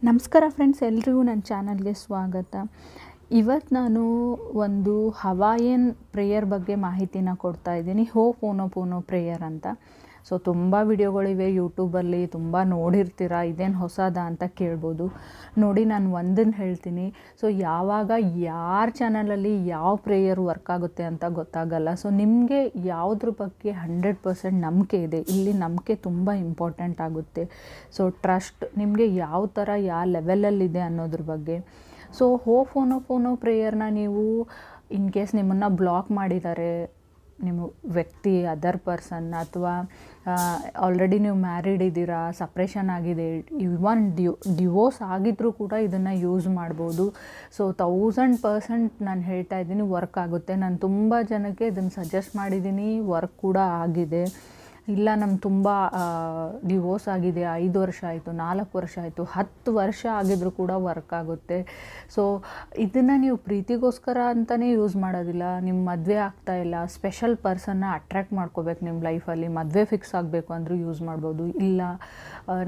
ನಮಸ್ಕಾರ ಫ್ರೆಂಡ್ಸ್, ಎಲ್ರಿಗೂ ನನ್ನ ಚಾನಲ್ಗೆ ಸ್ವಾಗತ. ಇವತ್ತು ನಾನು ಒಂದು ಹವಾಯನ್ ಪ್ರೇಯರ್ ಬಗ್ಗೆ ಮಾಹಿತಿನ ಕೊಡ್ತಾ ಇದ್ದೀನಿ. ಹೋಪೋನೋಪೋನೋ ಪ್ರೇಯರ್ ಅಂತ. ಸೊ ತುಂಬ ವಿಡಿಯೋಗಳಿವೆ ಯೂಟ್ಯೂಬಲ್ಲಿ, ತುಂಬ ನೋಡಿರ್ತೀರ. ಇದೇನು ಹೊಸದ ಅಂತ ಕೇಳ್ಬೋದು. ನೋಡಿ, ನಾನು ಒಂದನ್ನು ಹೇಳ್ತೀನಿ. ಸೊ ಯಾವಾಗ ಯಾರ ಚಾನಲಲ್ಲಿ ಯಾವ ಪ್ರೇಯರ್ ವರ್ಕ್ ಆಗುತ್ತೆ ಅಂತ ಗೊತ್ತಾಗಲ್ಲ. ಸೊ ನಿಮಗೆ ಯಾವುದ್ರ ಬಗ್ಗೆ 100% ನಂಬಿಕೆ ಇದೆ, ಇಲ್ಲಿ ನಂಬಿಕೆ ತುಂಬ ಇಂಪಾರ್ಟೆಂಟ್ ಆಗುತ್ತೆ. ಸೊ ಟ್ರಸ್ಟ್ ನಿಮಗೆ ಯಾವ ಥರ ಯಾವ ಲೆವೆಲಲ್ಲಿದೆ ಅನ್ನೋದ್ರ ಬಗ್ಗೆ. ಸೊ ಹೋಪೋನೋಪೋನೋ ಪ್ರೇಯರ್ನ ನೀವು ಇನ್ ಕೇಸ್ ನಿಮ್ಮನ್ನು ಬ್ಲಾಕ್ ಮಾಡಿದ್ದಾರೆ ನಿಮ್ಮ ವ್ಯಕ್ತಿ, ಅದರ್ ಪರ್ಸನ್, ಅಥವಾ ಆಲ್ರೆಡಿ ನೀವು ಮ್ಯಾರಿಡ್ ಇದ್ದೀರಾ, ಸಪ್ರೇಷನ್ ಆಗಿದೆ, ಇವನ್ ಡಿವೋರ್ಸ್ ಆಗಿದ್ರೂ ಕೂಡ ಇದನ್ನು ಯೂಸ್ ಮಾಡ್ಬೋದು. ಸೊ 1000% ನಾನು ಹೇಳ್ತಾ ಇದ್ದೀನಿ, ವರ್ಕ್ ಆಗುತ್ತೆ. ನಾನು ತುಂಬ ಜನಕ್ಕೆ ಇದನ್ನು ಸಜೆಸ್ಟ್ ಮಾಡಿದ್ದೀನಿ, ವರ್ಕ್ ಕೂಡ ಆಗಿದೆ. ಇಲ್ಲ ನಮ್ಗೆ ತುಂಬ ಡಿವೋರ್ಸ್ ಆಗಿದೆ, 5 ವರ್ಷ ಆಯಿತು, 4 ವರ್ಷ ಆಯಿತು, 10 ವರ್ಷ ಆಗಿದ್ರೂ ಕೂಡ ವರ್ಕ್ ಆಗುತ್ತೆ. ಸೊ ಇದನ್ನು ನೀವು ಪ್ರೀತಿಗೋಸ್ಕರ ಅಂತಲೇ ಯೂಸ್ ಮಾಡೋದಿಲ್ಲ. ನಿಮ್ಮ ಮದುವೆ ಆಗ್ತಾಯಿಲ್ಲ, ಸ್ಪೆಷಲ್ ಪರ್ಸನ್ನ ಅಟ್ರ್ಯಾಕ್ಟ್ ಮಾಡ್ಕೋಬೇಕು ನಿಮ್ಮ ಲೈಫಲ್ಲಿ, ಮದುವೆ ಫಿಕ್ಸ್ ಆಗಬೇಕು ಅಂದರೂ ಯೂಸ್ ಮಾಡ್ಬೋದು. ಇಲ್ಲ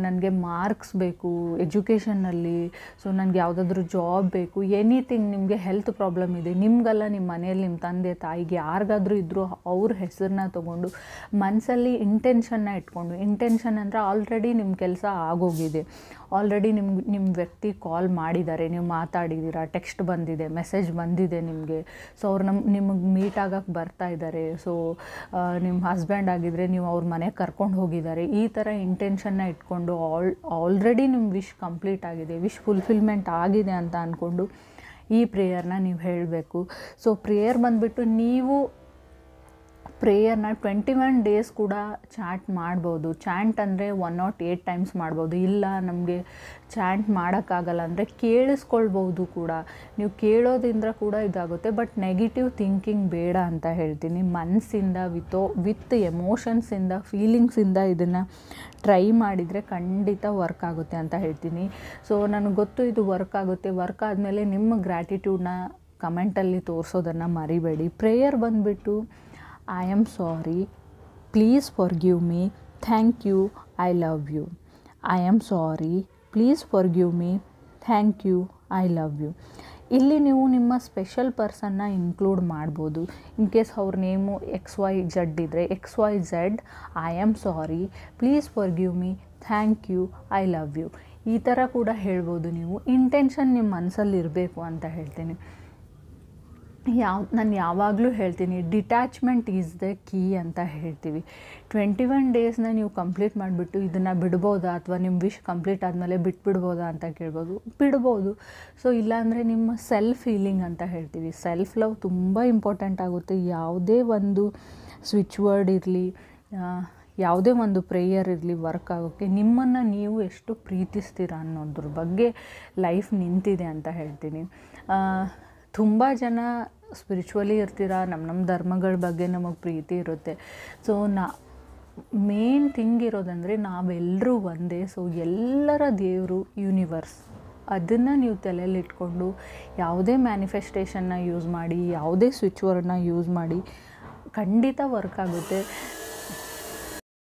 ನನಗೆ ಮಾರ್ಕ್ಸ್ ಬೇಕು ಎಜುಕೇಷನ್ನಲ್ಲಿ, ಸೊ ನನಗೆ ಯಾವುದಾದ್ರೂ ಜಾಬ್ ಬೇಕು, ಎನಿಥಿಂಗ್, ನಿಮಗೆ ಹೆಲ್ತ್ ಪ್ರಾಬ್ಲಮ್ ಇದೆ, ನಿಮಗಲ್ಲ ನಿಮ್ಮ ಮನೆಯಲ್ಲಿ ನಿಮ್ಮ ತಂದೆ ತಾಯಿಗೆ ಯಾರಿಗಾದ್ರೂ ಇದ್ದರೂ ಅವ್ರ ಹೆಸರನ್ನ ತೊಗೊಂಡು ಮನಸ್ಸಲ್ಲಿ ಇಂಟೆನ್ಷನ್ನ ಇಟ್ಕೊಂಡು, ಇಂಟೆನ್ಷನ್ ಅಂದರೆ ಆಲ್ರೆಡಿ ನಿಮ್ಮ ಕೆಲಸ ಆಗೋಗಿದೆ, ಆಲ್ರೆಡಿ ನಿಮ್ಮ ವ್ಯಕ್ತಿ ಕಾಲ್ ಮಾಡಿದ್ದಾರೆ, ನೀವು ಮಾತಾಡಿದ್ದೀರಾ, ಟೆಕ್ಸ್ಟ್ ಬಂದಿದೆ, ಮೆಸೇಜ್ ಬಂದಿದೆ ನಿಮಗೆ. ಸೊ ಅವ್ರು ನಿಮಗೆ ಮೀಟ್ ಆಗೋಕ್ಕೆ ಬರ್ತಾ ಇದ್ದಾರೆ. ಸೊ ನಿಮ್ಮ ಹಸ್ಬೆಂಡ್ ಆಗಿದ್ದರೆ ನೀವು ಅವ್ರ ಮನೆಗೆ ಕರ್ಕೊಂಡು ಹೋಗಿದ್ದಾರೆ. ಈ ಥರ ಇಂಟೆನ್ಷನ್ನ ಇಟ್ಕೊಂಡು ಆಲ್ರೆಡಿ ನಿಮ್ಮ ವಿಶ್ ಕಂಪ್ಲೀಟ್ ಆಗಿದೆ, ವಿಶ್ ಫುಲ್ಫಿಲ್ಮೆಂಟ್ ಆಗಿದೆ ಅಂತ ಅಂದ್ಕೊಂಡು ಈ ಪ್ರೇಯರ್ನ ನೀವು ಹೇಳಬೇಕು. ಸೊ ಪ್ರೇಯರ್ ಬಂದುಬಿಟ್ಟು ನೀವು ಪ್ರೇಯರ್ನ 21 ಡೇಸ್ ಕೂಡ ಚಾಂಟ್ ಮಾಡ್ಬೋದು. ಚಾಂಟ್ ಅಂದರೆ 108 ಟೈಮ್ಸ್ ಮಾಡ್ಬೋದು. ಇಲ್ಲ ನಮಗೆ ಚಾಂಟ್ ಮಾಡೋಕ್ಕಾಗಲ್ಲ ಅಂದರೆ ಕೇಳಿಸ್ಕೊಳ್ಬೋದು ಕೂಡ. ನೀವು ಕೇಳೋದ್ರಿಂದ ಕೂಡ ಇದಾಗುತ್ತೆ. ಬಟ್ ನೆಗೆಟಿವ್ ಥಿಂಕಿಂಗ್ ಬೇಡ ಅಂತ ಹೇಳ್ತೀನಿ. ಮನಸ್ಸಿಂದ ವಿತ್ ಎಮೋಷನ್ಸಿಂದ, ಫೀಲಿಂಗ್ಸಿಂದ ಇದನ್ನು ಟ್ರೈ ಮಾಡಿದರೆ ಖಂಡಿತ ವರ್ಕ್ ಆಗುತ್ತೆ ಅಂತ ಹೇಳ್ತೀನಿ. ಸೊ ನನಗೆ ಗೊತ್ತು ಇದು ವರ್ಕ್ ಆಗುತ್ತೆ. ವರ್ಕ್ ಆದಮೇಲೆ ನಿಮ್ಮ ಗ್ರ್ಯಾಟಿಟ್ಯೂಡ್ನ ಕಮೆಂಟಲ್ಲಿ ತೋರಿಸೋದನ್ನು ಮರಿಬೇಡಿ. ಪ್ರೇಯರ್ ಬಂದುಬಿಟ್ಟು I am sorry, please forgive me, thank you, I love you. I am sorry, please forgive me, thank you, I love you. ಇಲ್ಲಿ ನೀವು ನಿಮ್ಮ ಸ್ಪೆಷಲ್ ಪರ್ಸನ್ನ ಇನ್ಕ್ಲೂಡ್ ಮಾಡ್ಬೋದು. ಇನ್ ಕೇಸ್ ಅವ್ರ ನೇಮು XYZ ಇದ್ದರೆ XYZ, I am sorry, please forgive me, thank you, I love you. ಈ ಥರ ಕೂಡ ಹೇಳ್ಬೋದು ನೀವು. ಇಂಟೆನ್ಷನ್ ನಿಮ್ಮ ಮನಸ್ಸಲ್ಲಿ ಇರಬೇಕು ಅಂತ ಹೇಳ್ತೀನಿ. ನಾನು ಯಾವಾಗಲೂ ಹೇಳ್ತೀನಿ, ಡಿಟ್ಯಾಚ್ಮೆಂಟ್ ಈಸ್ ದ ಕೀ ಅಂತ ಹೇಳ್ತೀವಿ. 21 ಡೇಸ್ನ ನೀವು ಕಂಪ್ಲೀಟ್ ಮಾಡಿಬಿಟ್ಟು ಇದನ್ನು ಬಿಡ್ಬೋದಾ, ಅಥವಾ ನಿಮ್ಮ ವಿಶ್ ಕಂಪ್ಲೀಟ್ ಆದಮೇಲೆ ಬಿಟ್ಬಿಡ್ಬೋದಾ ಅಂತ ಕೇಳ್ಬೋದು. ಬಿಡ್ಬೋದು. ಸೊ ಇಲ್ಲಾಂದರೆ ನಿಮ್ಮ ಸೆಲ್ಫ್ ಹೀಲಿಂಗ್ ಅಂತ ಹೇಳ್ತೀವಿ, ಸೆಲ್ಫ್ ಲವ್ ತುಂಬ ಇಂಪಾರ್ಟೆಂಟ್ ಆಗುತ್ತೆ. ಯಾವುದೇ ಒಂದು ಸ್ವಿಚ್ ವರ್ಡ್ ಇರಲಿ, ಯಾವುದೇ ಒಂದು ಪ್ರೇಯರ್ ಇರಲಿ, ವರ್ಕ್ ಆಗೋಕ್ಕೆ ನಿಮ್ಮನ್ನು ನೀವು ಎಷ್ಟು ಪ್ರೀತಿಸ್ತೀರ ಅನ್ನೋದ್ರ ಬಗ್ಗೆ ಲೈಫ್ ನಿಂತಿದೆ ಅಂತ ಹೇಳ್ತೀನಿ. ತುಂಬ ಜನ ಸ್ಪಿರಿಚುವಲಿ ಇರ್ತೀರ, ನಮ್ಮ ಧರ್ಮಗಳ ಬಗ್ಗೆ ನಮಗೆ ಪ್ರೀತಿ ಇರುತ್ತೆ. ಸೊ ಮೇನ್ ಥಿಂಗ್ ಇರೋದಂದರೆ ನಾವೆಲ್ಲರೂ ಒಂದೇ. ಸೊ ಎಲ್ಲರ ದೇವರು ಯೂನಿವರ್ಸ್, ಅದನ್ನು ನೀವು ತಲೆಯಲ್ಲಿ ಇಟ್ಕೊಂಡು ಯಾವುದೇ ಮ್ಯಾನಿಫೆಸ್ಟೇಷನ್ನ ಯೂಸ್ ಮಾಡಿ, ಯಾವುದೇ ಸ್ವಿಚ್ ವರ್ಡ್ನ ಯೂಸ್ ಮಾಡಿ, ಖಂಡಿತ ವರ್ಕ್ ಆಗುತ್ತೆ.